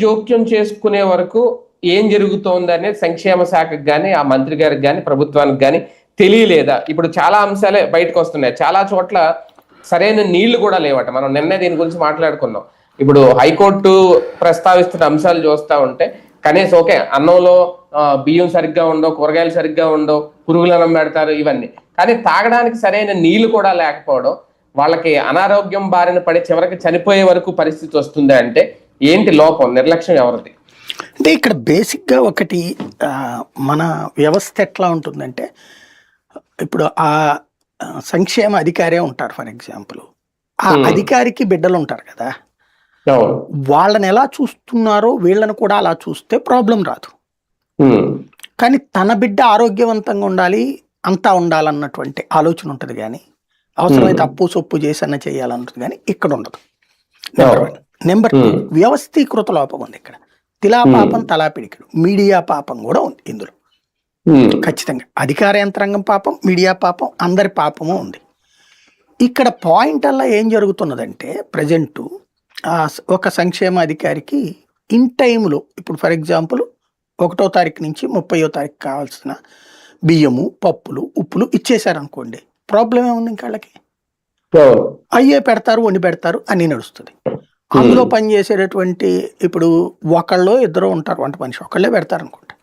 జోక్యం చేసుకునే వరకు ఏం జరుగుతోంది అనేది సంక్షేమ శాఖకు కానీ ఆ మంత్రి గారికి కానీ ప్రభుత్వానికి కానీ తెలియలేదా? ఇప్పుడు చాలా అంశాలే బయటకు వస్తున్నాయి. చాలా చోట్ల సరైన నీళ్లు కూడా లేవట. మనం నిన్నే దీని గురించి మాట్లాడుకున్నాం. ఇప్పుడు హైకోర్టు ప్రస్తావిస్తున్న అంశాలు చూస్తా ఉంటే కనీసం ఓకే అన్నంలో బియ్యం సరిగ్గా ఉండవు, కూరగాయలు సరిగ్గా ఉండవు, పురుగులు అన్నం పెడతారు ఇవన్నీ. కానీ తాగడానికి సరైన నీళ్లు కూడా లేకపోవడం, వాళ్ళకి అనారోగ్యం బారిన పడి చివరికి చనిపోయే వరకు పరిస్థితి వస్తుంది అంటే ఏంటి లోపం, నిర్లక్ష్యం ఎవరిది? అంటే ఇక్కడ బేసిక్గా ఒకటి మన వ్యవస్థ ఎట్లా ఉంటుందంటే, ఇప్పుడు ఆ సంక్షేమ అధికారే ఉంటారు. ఫర్ ఎగ్జాంపుల్ ఆ అధికారికి బిడ్డలు ఉంటారు కదా, వాళ్ళని ఎలా చూస్తున్నారో వీళ్ళని కూడా అలా చూస్తే ప్రాబ్లం రాదు. కానీ తన బిడ్డ ఆరోగ్యవంతంగా ఉండాలి, అంతా ఉండాలన్నటువంటి ఆలోచన ఉంటుంది. కానీ అవసరమైతే అప్పు సొప్పు చేసి అన్న చేయాలన్నది కానీ ఇక్కడ ఉండదు. నెంబర్ 1. నెంబర్ 2, వ్యవస్థీకృత లోపం ఉంది ఇక్కడ. తిలా పాపం తలా పిడికిడు, మీడియా పాపం కూడా ఉంది ఇందులో. ఖచ్చితంగా అధికార యంత్రాంగం పాపం, మీడియా పాపం, అందరి పాపము ఉంది. ఇక్కడ పాయింట్ అలా ఏం జరుగుతున్నదంటే, ప్రజెంటు ఒక సంక్షేమ అధికారికి ఇన్ టైంలో, ఇప్పుడు ఫర్ ఎగ్జాంపుల్ 1వ తారీఖు నుంచి 30వ తారీఖు కావాల్సిన బియ్యము, పప్పులు, ఉప్పులు ఇచ్చేశారనుకోండి, ప్రాబ్లం ఏముంది? ఇంకా వాళ్ళకి అయ్యే పెడతారు, వండి పెడతారు, అన్నీ నడుస్తుంది. అందులో పనిచేసేటటువంటి ఇప్పుడు ఒకళ్ళో ఇద్దరు ఉంటారు వంట మనిషి, ఒకళ్ళే పెడతారు అనుకుంటా.